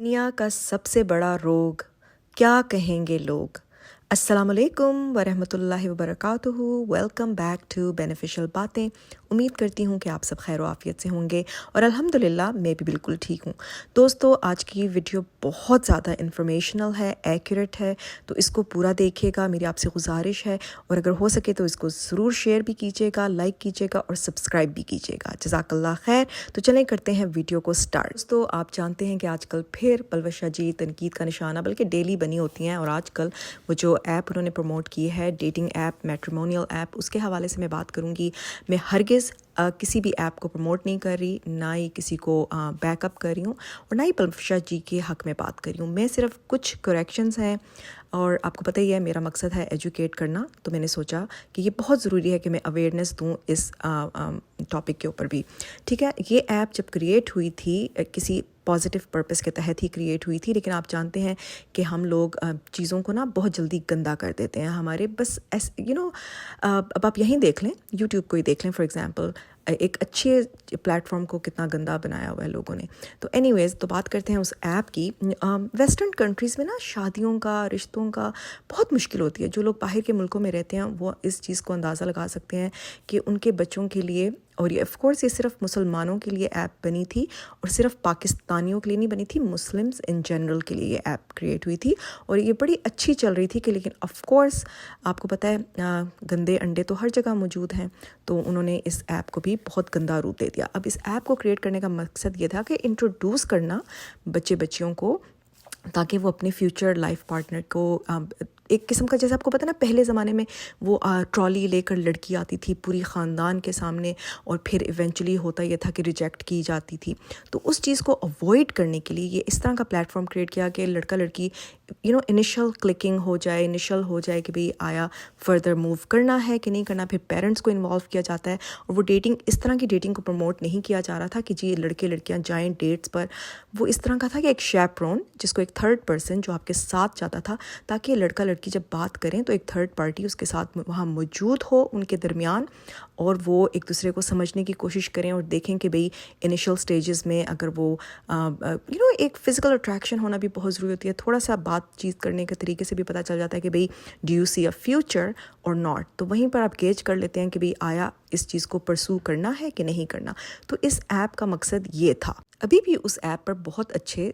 दुनिया का सबसे बड़ा रोग, क्या कहेंगे लोग। अस्सलाम वालेकुम वरहमतुल्लाहि वबरकातुहू। वेलकम बैक टू बेनिफिशियल बातें। उम्मीद करती हूँ कि आप सब खैर आफियत से होंगे और अल्हम्दुलिल्लाह मैं भी बिल्कुल ठीक हूँ। दोस्तों, आज की वीडियो बहुत ज़्यादा इंफॉर्मेशनल है, एक्यूरेट है, तो इसको पूरा देखिएगा, मेरी आपसे गुजारिश है। और अगर हो सके तो इसको ज़रूर शेयर भी कीजिएगा, लाइक कीजिएगा और सब्सक्राइब भी कीजिएगा। जज़ाकल्लाह खैर। तो चलें करते हैं वीडियो को स्टार्ट। तो आप जानते हैं कि आजकल फिर पलवशा जी तनकीद का निशाना बल्कि डेली बनी होती हैं, और आजकल वो जो ऐप उन्होंने प्रमोट की है, डेटिंग ऐप, मैट्रिमोनियल ऐप, उसके हवाले से मैं बात करूँगी। मैं हरगिज़ किसी भी ऐप को प्रमोट नहीं कर रही, ना ही किसी को बैकअप कर रही हूँ, और ना ही पलवशा जी के हक़ में बात कर रही हूँ। मैं सिर्फ कुछ करेक्शंस हैं, और आपको पता ही है मेरा मकसद है एजुकेट करना, तो मैंने सोचा कि ये बहुत ज़रूरी है कि मैं अवेयरनेस दूँ इस टॉपिक के ऊपर भी। ठीक है, ये ऐप जब क्रिएट हुई थी किसी पॉजिटिव पर्पस के तहत ही क्रिएट हुई थी, लेकिन आप जानते हैं कि हम लोग चीज़ों को ना बहुत जल्दी गंदा कर देते हैं। हमारे बस अब आप यहीं देख लें, यूट्यूब को ही देख लें फॉर एग्जांपल, एक अच्छे प्लेटफॉर्म को कितना गंदा बनाया हुआ है लोगों ने। तो एनीवेज़, तो बात करते हैं उस ऐप की। वेस्टर्न कंट्रीज़ में ना शादियों का, रिश्तों का बहुत मुश्किल होती है। जो लोग बाहर के मुल्कों में रहते हैं वो इस चीज़ को अंदाज़ा लगा सकते हैं कि उनके बच्चों के लिए, और ये ऑफ कोर्स ये सिर्फ मुसलमानों के लिए ऐप बनी थी, और सिर्फ पाकिस्तानियों के लिए नहीं बनी थी, मुस्लिम्स इन जनरल के लिए ये ऐप क्रिएट हुई थी, और ये बड़ी अच्छी चल रही थी कि, लेकिन ऑफ कोर्स आपको पता है गंदे अंडे तो हर जगह मौजूद हैं, तो उन्होंने इस ऐप को भी बहुत गंदा रूप दे दिया। अब इस ऐप को क्रिएट करने का मकसद ये था कि इंट्रोड्यूस करना बच्चियों को, ताकि वो अपने फ्यूचर लाइफ पार्टनर को एक किस्म का, जैसे आपको पता ना पहले ज़माने में वो ट्रॉली लेकर लड़की आती थी पूरी ख़ानदान के सामने, और फिर इवेंचुअली होता ये था कि रिजेक्ट की जाती थी। तो उस चीज़ को अवॉइड करने के लिए ये इस तरह का प्लेटफॉर्म क्रिएट किया कि लड़का लड़की इनिशियल क्लिकिंग हो जाए, इनिशियल हो जाए कि भाई आया फर्दर मूव करना है कि नहीं करना, फिर पेरेंट्स को इन्वॉल्व किया जाता है। और वो डेटिंग, इस तरह की डेटिंग को प्रमोट नहीं किया जा रहा था कि जी लड़के लड़कियां जाएं डेट्स पर। वो इस तरह का था कि एक शैपरॉन, जिसको एक थर्ड पर्सन जो आपके साथ जाता था, ताकि लड़का लड़की जब बात करें तो एक थर्ड पार्टी उसके साथ वहाँ मौजूद हो उनके दरमियान, और वो एक दूसरे को समझने की कोशिश करें और देखें कि भाई इनिशियल स्टेजेस में अगर वो एक फ़िज़िकल अट्रैक्शन होना भी बहुत ज़रूरी होती है। थोड़ा सा बातचीत करने के तरीके से भी पता चल जाता है कि भाई do you see a future और नॉट। तो वहीं पर आप गेज कर लेते हैं कि भाई आया इस चीज़ को परसू करना है कि नहीं करना। तो इस ऐप का मकसद ये था। अभी भी उस ऐप पर बहुत अच्छे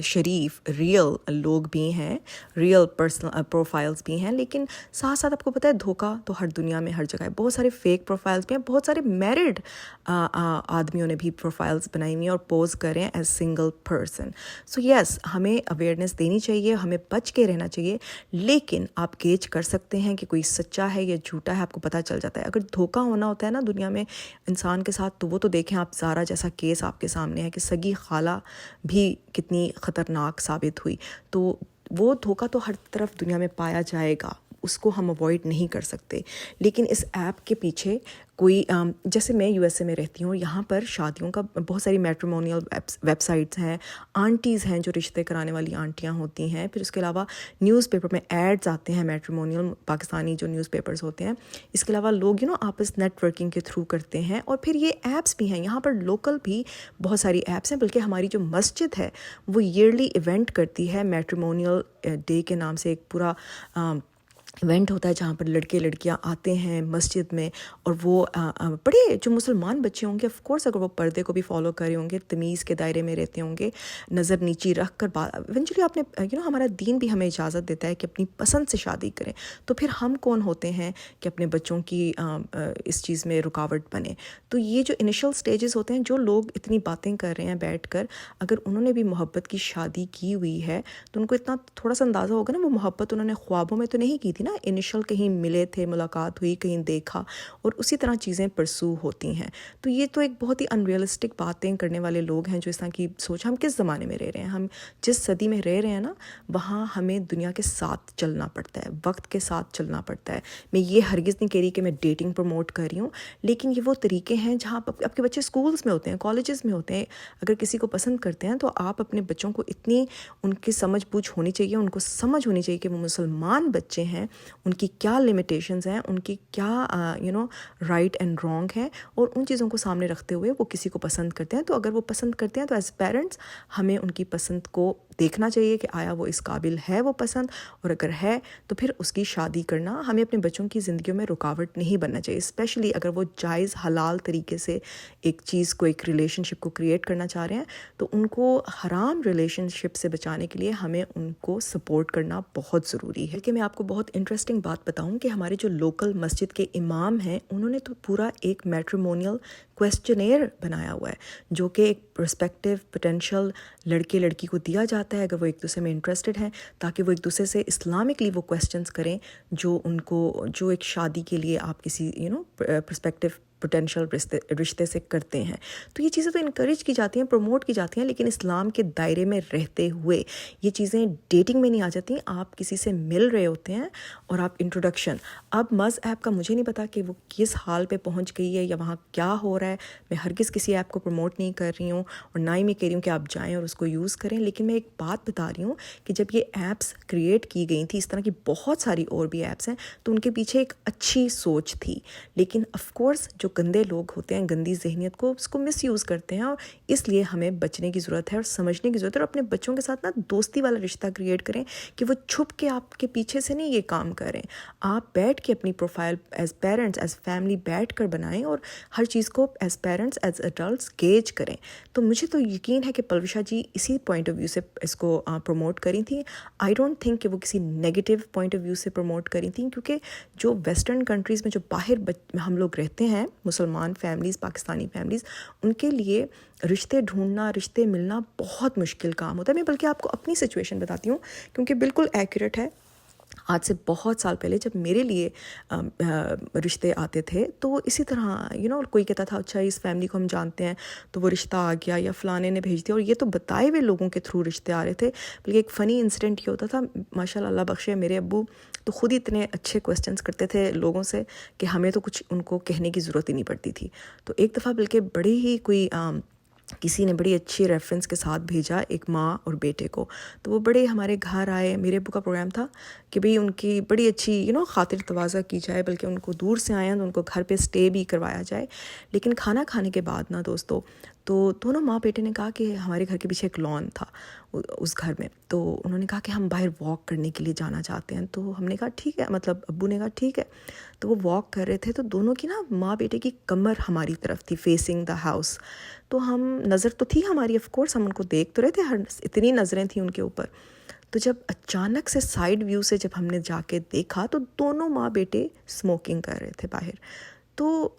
शरीफ रियल लोग भी हैं, रियल पर्सनल प्रोफाइल्स भी हैं, लेकिन साथ साथ आपको पता है धोखा तो हर दुनिया में हर जगह है। बहुत सारे फेक प्रोफाइल्स भी हैं, बहुत सारे मैरिड आदमियों ने भी प्रोफाइल्स बनाई हुई हैं और पोज कर रहे हैं as single person. So yes, हमें अवेयरनेस देनी चाहिए, हमें बच के रहना चाहिए, लेकिन आप गेज कर सकते हैं कि कोई सच्चा है या झूठा है, आपको पता चल जाता है। अगर धोखा होना होता है ना दुनिया में इंसान के साथ, तो वो तो देखें आप, ज़ारा जैसा केस आपके सामने है कि सगी खाला भी कितनी ख़तरनाक साबित हुई। तो वो धोखा तो हर तरफ दुनिया में पाया जाएगा, उसको हम अवॉइड नहीं कर सकते। लेकिन इस ऐप के पीछे कोई जैसे मैं यूएसए में रहती हूँ, यहाँ पर शादियों का बहुत सारी मैट्रिमोनियल वेबसाइट्स हैं, आंटीज़ हैं जो रिश्ते कराने वाली आंटियाँ होती हैं। फिर उसके अलावा न्यूज़पेपर में एड्स आते हैं, मैट्रिमोनियल पाकिस्तानी जो न्यूज़पेपर्स होते हैं। इसके अलावा लोग आपस नेटवर्किंग के थ्रू करते हैं, और फिर ये ऐप्स भी हैं। यहाँ पर लोकल भी बहुत सारी ऐप्स हैं, बल्कि हमारी जो मस्जिद है वो ईयरली इवेंट करती है, मैट्रिमोनियल डे के नाम से एक पूरा इवेंट होता है जहाँ पर लड़के लड़कियाँ आते हैं मस्जिद में, और वो बड़े जो मुसलमान बच्चे होंगे, ऑफ कोर्स अगर वो पर्दे को भी फॉलो कर रहे होंगे, तमीज़ के दायरे में रहते होंगे, नज़र नीची रख कर इवेंचुअली आपने हमारा दीन भी हमें इजाज़त देता है कि अपनी पसंद से शादी करें। तो फिर हम कौन होते हैं कि अपने बच्चों की इस चीज़ में रुकावट बने। तो ये जो इनिशियल स्टेजेस होते हैं, जो लोग इतनी बातें कर रहे हैं बैठ कर, अगर उन्होंने भी मोहब्बत की शादी की हुई है तो उनको इतना थोड़ा सा अंदाज़ा होगा ना, वो मोहब्बत उन्होंने ख्वाबों में तो नहीं की थी ना, इनिशियल कहीं मिले थे, मुलाकात हुई, कहीं देखा, और उसी तरह चीज़ें परसू होती हैं। तो ये तो एक बहुत ही अनरियलिस्टिक बातें करने वाले लोग हैं जो इस तरह की सोच। हम किस ज़माने में रह रहे हैं, हम जिस सदी में रह रहे हैं ना, वहाँ हमें दुनिया के साथ चलना पड़ता है, वक्त के साथ चलना पड़ता है। मैं ये हरगिज़ नहीं कह रही कि मैं डेटिंग प्रमोट कर रही हूँ, लेकिन ये वो तरीके हैं जहाँ आपके बच्चे स्कूल्स में होते हैं, कॉलेजेस में होते हैं, अगर किसी को पसंद करते हैं तो आप अपने बच्चों को इतनी उनकी समझ बूझ होनी चाहिए, उनको समझ होनी चाहिए कि वो मुसलमान बच्चे हैं, ان کی کیا لمیٹیشنز ہیں, ان کی کیا رائٹ اینڈ رانگ ہیں, اور ان چیزوں کو سامنے رکھتے ہوئے وہ کسی کو پسند کرتے ہیں. تو اگر وہ پسند کرتے ہیں تو ایز پیرنٹس ہمیں ان کی پسند کو دیکھنا چاہیے کہ آیا وہ اس قابل ہے وہ پسند, اور اگر ہے تو پھر اس کی شادی کرنا. ہمیں اپنے بچوں کی زندگیوں میں رکاوٹ نہیں بننا چاہیے, اسپیشلی اگر وہ جائز حلال طریقے سے ایک چیز کو, ایک ریلیشن شپ کو کریٹ کرنا چاہ رہے ہیں, تو ان کو حرام ریلیشن شپ سے بچانے کے لیے ہمیں ان کو سپورٹ کرنا بہت ضروری ہے. کہ میں آپ کو بہت انٹرسٹنگ بات بتاؤں کہ ہمارے جو لوکل مسجد کے امام ہیں انہوں نے تو پورا ایک میٹریمونیل کویسچنیئر بنایا ہوا ہے, جو کہ ایک پرسپیکٹیو پوٹینشیل لڑکے لڑکی کو دیا جاتا ہے اگر وہ ایک دوسرے میں انٹرسٹڈ ہیں, تاکہ وہ ایک دوسرے سے اسلامکلی وہ کویسچنس کریں جو ان کو, جو ایک شادی کے لیے آپ کسی پرسپیکٹیو پوٹینشیل رشتے سے کرتے ہیں. تو یہ چیزیں تو انکریج کی جاتی ہیں, پروموٹ کی جاتی ہیں, لیکن اسلام کے دائرے میں رہتے ہوئے یہ چیزیں ڈیٹنگ میں نہیں آ جاتی. آپ کسی سے مل رہے ہوتے ہیں اور آپ انٹروڈکشن, اب مز ایپ کا مجھے نہیں پتا کہ وہ کس حال پہ پہنچ گئی ہے یا وہاں کیا ہو رہا ہے. میں ہرگز کسی ایپ کو پروموٹ نہیں کر رہی ہوں, اور نہ ہی میں کہہ رہی ہوں کہ آپ جائیں اور اس کو یوز کریں, لیکن میں ایک بات بتا رہی ہوں کہ جب یہ ایپس کریٹ کی گئی تھی, اس طرح کی بہت ساری اور بھی ایپس ہیں, تو ان کے پیچھے ایک اچھی سوچ تھی. لیکن آف کورس جو گندے لوگ ہوتے ہیں, گندی ذہنیت کو, اس کو مس یوز کرتے ہیں, اور اس لیے ہمیں بچنے کی ضرورت ہے اور سمجھنے کی ضرورت ہے, اور اپنے بچوں کے ساتھ نا دوستی والا رشتہ کریٹ کریں کہ وہ چھپ کے آپ کے پیچھے سے نہیں یہ کام کریں. آپ بیٹھ کے اپنی profile as parents, as family بیٹھ کر بنائیں, اور ہر چیز کو as parents, as adults gauge کریں. تو مجھے تو یقین ہے کہ پلوشا جی اسی پوائنٹ آف ویو سے اس کو پروموٹ کری تھیں. آئی ڈونٹ تھنک کہ وہ کسی نیگیٹو پوائنٹ آف ویو سے پروموٹ کری تھیں, کیونکہ جو ویسٹرن کنٹریز میں جو باہر ہم لوگ رہتے ہیں, مسلمان فیملیز, پاکستانی فیملیز, ان کے لیے رشتے ڈھونڈنا, رشتے ملنا بہت مشکل کام ہوتا ہے. میں بلکہ آپ کو اپنی سچویشن بتاتی ہوں کیونکہ بالکل ایکوریٹ ہے. آج سے بہت سال پہلے جب میرے لیے رشتے آتے تھے, تو اسی طرح کوئی کہتا تھا اچھا اس فیملی کو ہم جانتے ہیں تو وہ رشتہ آ گیا, یا فلانے نے بھیج دیا, اور یہ تو بتائے ہوئے لوگوں کے تھرو رشتے آ رہے تھے. بلکہ ایک فنی انسیڈنٹ یہ ہوتا تھا, ماشاء اللہ اللہ بخشے, میرے ابو تو خود ہی اتنے اچھے کویسچنس کرتے تھے لوگوں سے کہ ہمیں تو کچھ ان کو کہنے کی ضرورت ہی نہیں پڑتی تھی. تو ایک دفعہ بلکہ بڑی ہی کوئی کسی نے بڑی اچھی ریفرنس کے ساتھ بھیجا ایک ماں اور بیٹے کو, تو وہ بڑے ہمارے گھر آئے. میرے ابو کا پروگرام تھا کہ بھئی ان کی بڑی اچھی خاطر تواضع کی جائے, بلکہ ان کو دور سے آئے ہیں تو ان کو گھر پہ سٹے بھی کروایا جائے. لیکن کھانا کھانے کے بعد نا دوستو, تو دونوں ماں بیٹے نے کہا کہ ہمارے گھر کے پیچھے ایک لان تھا اس گھر میں, تو انہوں نے کہا کہ ہم باہر واک کرنے کے لیے جانا چاہتے ہیں. تو ہم نے کہا ٹھیک ہے, مطلب ابو نے کہا ٹھیک ہے. تو وہ واک کر رہے تھے, تو دونوں کی نا ماں بیٹے کی کمر ہماری طرف تھی, فیسنگ دا ہاؤس. تو ہم, نظر تو تھی ہماری آف کورس, ہم ان کو دیکھ تو رہے تھے, اتنی نظریں تھیں ان کے اوپر. تو جب اچانک سے سائیڈ ویو سے جب ہم نے جا کے دیکھا, تو دونوں ماں بیٹے اسموکنگ کر رہے تھے باہر. تو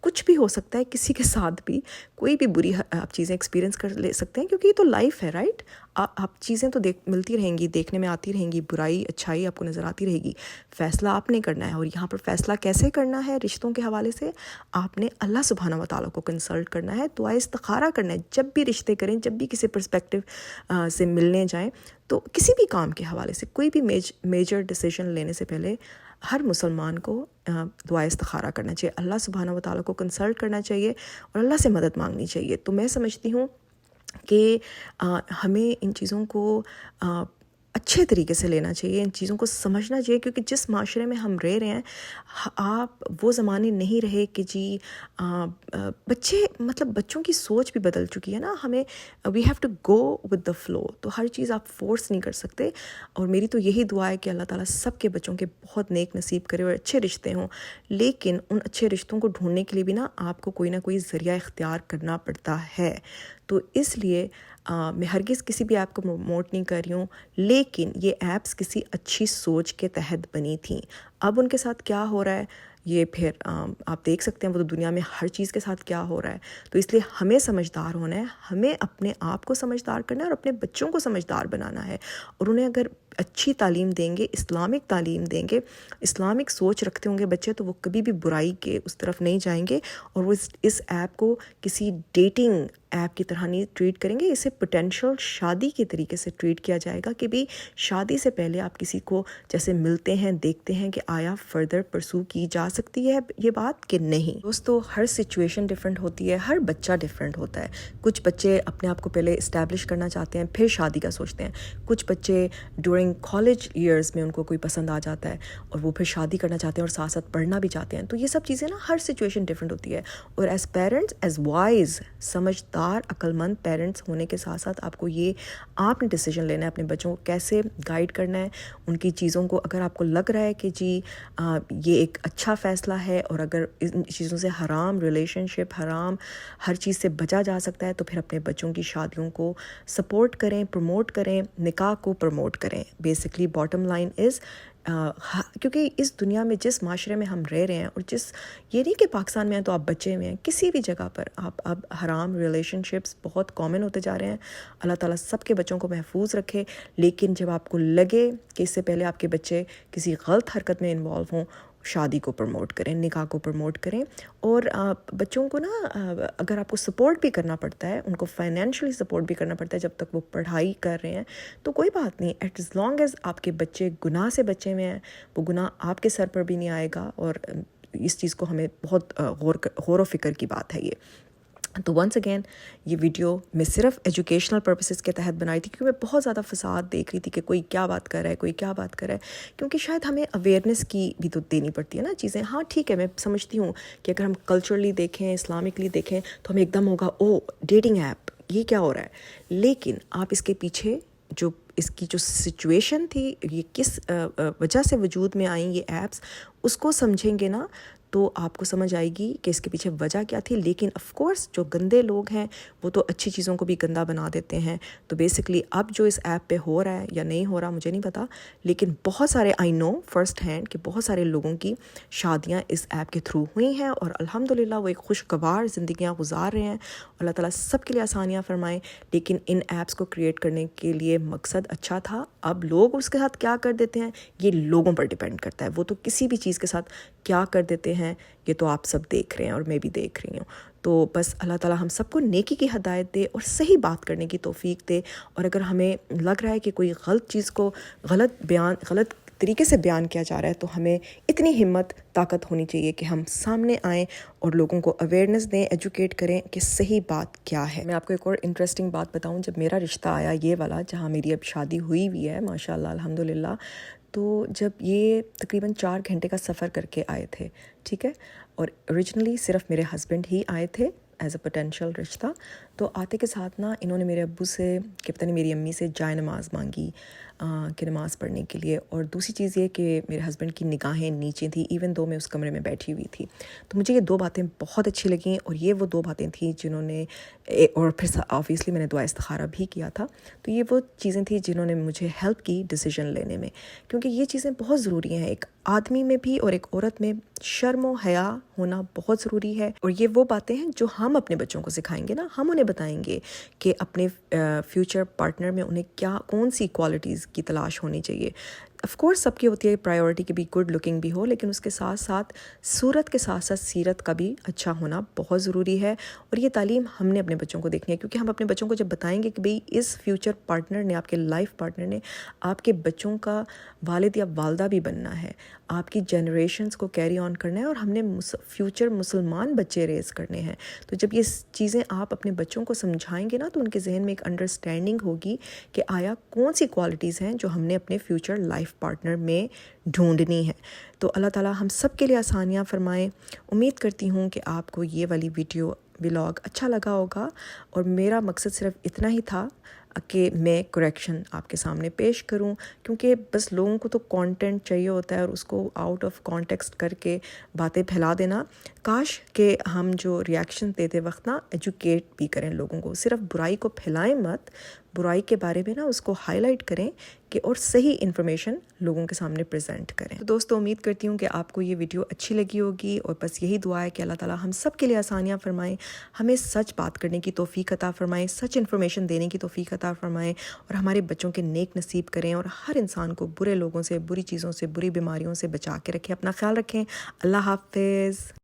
کچھ بھی ہو سکتا ہے کسی کے ساتھ بھی, کوئی بھی بری آپ چیزیں ایکسپیرینس کر لے سکتے ہیں, کیونکہ یہ تو لائف ہے, رائٹ. آپ چیزیں تو ملتی رہیں گی, دیکھنے میں آتی رہیں گی, برائی اچھائی آپ کو نظر آتی رہے گی. فیصلہ آپ نے کرنا ہے, اور یہاں پر فیصلہ کیسے کرنا ہے رشتوں کے حوالے سے, آپ نے اللہ سبحانہ و تعالیٰ کو کنسلٹ کرنا ہے, دعائے استخارہ کرنا ہے. جب بھی رشتے کریں, جب بھی کسی پرسپیکٹیو سے ملنے جائیں, تو کسی بھی کام کے حوالے سے کوئی بھی میجر ڈیسیژن لینے سے پہلے ہر مسلمان کو دعائے استخارہ کرنا چاہیے, اللہ سبحانہ و تعالیٰ کو کنسلٹ کرنا چاہیے, اور اللہ سے مدد مانگنی چاہیے. تو میں سمجھتی ہوں کہ ہمیں ان چیزوں کو اچھے طریقے سے لینا چاہیے, ان چیزوں کو سمجھنا چاہیے, کیونکہ جس معاشرے میں ہم رہ رہے ہیں, آپ وہ زمانے نہیں رہے کہ جی بچے, مطلب بچوں کی سوچ بھی بدل چکی ہے نا. ہمیں we have to go with the flow, تو ہر چیز آپ فورس نہیں کر سکتے. اور میری تو یہی دعا ہے کہ اللہ تعالیٰ سب کے بچوں کے بہت نیک نصیب کرے اور اچھے رشتے ہوں. لیکن ان اچھے رشتوں کو ڈھونڈنے کے لیے بھی نا آپ کو کوئی نہ کوئی ذریعہ اختیار کرنا پڑتا ہے. تو اس لیے میں ہرگز کسی بھی ایپ کو پروموٹ نہیں کر رہی ہوں, لیکن یہ ایپس کسی اچھی سوچ کے تحت بنی تھیں. اب ان کے ساتھ کیا ہو رہا ہے یہ پھر آپ دیکھ سکتے ہیں, وہ تو دنیا میں ہر چیز کے ساتھ کیا ہو رہا ہے. تو اس لیے ہمیں سمجھدار ہونا ہے, ہمیں اپنے آپ کو سمجھدار کرنا ہے, اور اپنے بچوں کو سمجھدار بنانا ہے. اور انہیں اگر اچھی تعلیم دیں گے, اسلامک تعلیم دیں گے, اسلامک سوچ رکھتے ہوں گے بچے, تو وہ کبھی بھی برائی کے اس طرف نہیں جائیں گے, اور وہ اس ایپ کو کسی ڈیٹنگ ऐप की तरह नहीं ट्रीट करेंगे, इसे पोटेंशियल शादी के तरीके से ट्रीट किया जाएगा कि भाई शादी से पहले आप किसी को जैसे मिलते हैं, देखते हैं कि आया फर्दर परसू की जा सकती है ये बात कि नहीं। दोस्तों, हर सिचुएशन डिफरेंट होती है, हर बच्चा डिफरेंट होता है। कुछ बच्चे अपने आप को पहले इस्टेब्लिश करना चाहते हैं, फिर शादी का सोचते हैं। कुछ बच्चे ड्यूरिंग कॉलेज ईयर्स में उनको कोई पसंद आ जाता है और वो फिर शादी करना चाहते हैं और साथ साथ पढ़ना भी चाहते हैं। तो ये सब चीज़ें ना, हर सिचुएशन डिफरेंट होती है। और एज पेरेंट्स, एज वाइज, समझदार, अक्लमंद पेरेंट्स होने के साथ साथ आपको ये आपने डिसीजन लेना है अपने बच्चों को कैसे गाइड करना है। उनकी चीज़ों को अगर आपको लग रहा है कि जी ये एक अच्छा फ़ैसला है और अगर इन चीज़ों से हराम रिलेशनशिप, हराम हर चीज़ से बचा जा सकता है, तो फिर अपने बच्चों की शादियों को सपोर्ट करें, प्रमोट करें, निकाह को प्रमोट करें। बेसिकली बॉटम लाइन इज़ क्योंकि इस दुनिया में जिस माशरे में हम रह रहे हैं और जिस, ये नहीं कि पाकिस्तान में हैं तो आप बचे हुए हैं, किसी भी जगह पर आप अब हराम रिलेशनशिप्स बहुत कॉमन होते जा रहे हैं। अल्लाह ताला सबके बच्चों को महफूज रखे। लेकिन जब आपको लगे कि इससे पहले आपके बच्चे किसी गलत हरकत में इन्वॉल्व हों, शादी को प्रमोट करें, निकाह को प्रमोट करें। और बच्चों को ना अगर आपको सपोर्ट भी करना पड़ता है, उनको फाइनेंशियली सपोर्ट भी करना पड़ता है जब तक वो पढ़ाई कर रहे हैं, तो कोई बात नहीं। एज लॉन्ग एज आपके बच्चे गुनाह से बचे हुए हैं, वो गुनाह आपके सर पर भी नहीं आएगा। और इस चीज़ को हमें बहुत गौर व फिक्र की बात है ये। तो वंस अगेन, ये वीडियो मैं सिर्फ एजुकेशनल पर्पसेस के तहत बनाई थी, क्योंकि मैं बहुत ज़्यादा फसाद देख रही थी कि कोई क्या बात कर रहा है, कोई क्या बात कर रहा है। क्योंकि शायद हमें अवेयरनेस की भी तो देनी पड़ती है ना चीज़ें। हाँ ठीक है, मैं समझती हूँ कि अगर हम कल्चरली देखें, इस्लामिकली देखें, तो हमें एकदम होगा ओ डेटिंग ऐप, ये क्या हो रहा है। लेकिन आप इसके पीछे जो इसकी जो सिचुएशन थी, ये किस वजह से वजूद में आई ये ऐप्स, उसको समझेंगे ना तो आपको समझ आएगी कि इसके पीछे वजह क्या थी। लेकिन ऑफ कोर्स जो गंदे लोग हैं वो तो अच्छी चीज़ों को भी गंदा बना देते हैं। तो बेसिकली अब जो इस ऐप पे हो रहा है या नहीं हो रहा मुझे नहीं पता, लेकिन बहुत सारे आई नो फर्स्ट हैंड कि बहुत सारे लोगों की शादियां इस ऐप के थ्रू हुई हैं और अल्हम्दुलिल्लाह वो एक खुशगवार ज़िंदगियां गुजार रहे हैं। अल्लाह ताला सब के लिए आसानियाँ फरमाएं। लेकिन इन ऐप्स को क्रिएट करने के लिए मकसद अच्छा था। अब लोग उसके साथ क्या कर देते हैं ये लोगों पर डिपेंड करता है। वो तो किसी भी चीज़ के साथ क्या कर देते हैं ये तो आप सब देख रहे हैं और मैं भी देख रही हूँ। तो बस अल्लाह ताला हम सबको नेकी की हिदायत दे और सही बात करने की तौफीक दे। और अगर हमें लग रहा है कि कोई गलत चीज़ को गलत तरीके से बयान किया जा रहा है, तो हमें इतनी हिम्मत ताकत होनी चाहिए कि हम सामने आएँ और लोगों को अवेयरनेस दें, एजुकेट करें कि सही बात क्या है। मैं आपको एक और इंटरेस्टिंग बात बताऊं। जब मेरा रिश्ता आया ये वाला, जहां मेरी अब शादी हुई भी है माशाल्लाह अल्हम्दुलिल्लाह, तो जब ये तकरीबन 4 घंटे का सफ़र करके आए थे, ठीक है, और ओरिजिनली सिर्फ मेरे हस्बैंड ही आए थे एज अ पोटेंशियल रिश्ता। तो आते के साथ ना इन्होंने मेरे अब्बू से कि पता नहीं मेरी अम्मी से जाए नमाज़ मांगी कि नमाज़ पढ़ने के लिए। और दूसरी चीज़ ये कि मेरे हस्बैंड की निगाहें नीचे थी, इवन दो मैं उस कमरे में बैठी हुई थी। तो मुझे ये 2 बातें बहुत अच्छी लगीं और ये वो 2 बातें थी जिन्होंने और फिर ऑब्वियसली मैंने दुआ इस्तिखारा भी किया था। तो ये वो चीज़ें थी जिन्होंने मुझे हेल्प की डिसीजन लेने में, क्योंकि ये चीज़ें बहुत ज़रूरी हैं। एक आदमी में भी और एक औरत में शर्म व हया होना बहुत ज़रूरी है। और ये वो बातें हैं जो हम अपने बच्चों को सिखाएंगे ना, हम उन्हें बताएंगे कि अपने फ्यूचर पार्टनर में उन्हें कौन सी क्वालिटीज़ की तलाश होनी चाहिए। ऑफ कोर्स सबकी होती है प्रायोरिटी कि भी गुड लुकिंग भी हो, लेकिन उसके साथ साथ सूरत के साथ साथ सीरत का भी अच्छा होना बहुत ज़रूरी है। और ये तालीम हमने अपने बच्चों को देखनी है, क्योंकि हम अपने बच्चों को जब बताएंगे कि भाई इस फ्यूचर पार्टनर ने, आपके लाइफ पार्टनर ने आपके बच्चों का वालिद या वालदा भी बनना है, आपकी जनरेशन्स को कैरी ऑन करना है और हमने फ्यूचर मुसलमान बच्चे रेज़ करने हैं। तो जब ये चीज़ें आप अपने बच्चों को समझाएंगे ना, तो उनके जहन में एक अंडरस्टैंडिंग होगी कि आया कौन सी क्वालिटीज़ हैं जो हमने अपने फ्यूचर लाइफ पार्टनर में ढूंढनी है। तो अल्लाह ताला हम सब के लिए आसानियाँ फरमाएं। उम्मीद करती हूँ कि आपको ये वाली व्लॉग अच्छा लगा होगा। और मेरा मकसद सिर्फ इतना ही था कि मैं करेक्शन आपके सामने पेश करूं, क्योंकि बस लोगों को तो कंटेंट चाहिए होता है और उसको आउट ऑफ कॉन्टेक्स्ट करके बातें फैला देना। काश कि हम जो रिएक्शन देते वक्त ना एजुकेट भी करें लोगों को, सिर्फ बुराई को फैलाएं मत, बुराई के बारे में ना उसको हाईलाइट करें कि और सही इन्फॉर्मेशन लोगों के सामने प्रेजेंट करें। तो दोस्तों उम्मीद करती हूँ कि आपको ये वीडियो अच्छी लगी होगी और बस यही दुआ है कि अल्लाह ताला हम सब के लिए आसानियाँ फरमाएं, हमें सच बात करने की तौफीक अता फरमाएं, सच इन्फॉर्मेशन देने की तौफीक अता फरमाएं और हमारे बच्चों के नेक नसीब करें और हर इंसान को बुरे लोगों से, बुरी चीज़ों से, बुरी बीमारियों से बचा के रखें। अपना ख्याल रखें। अल्लाह हाफिज़।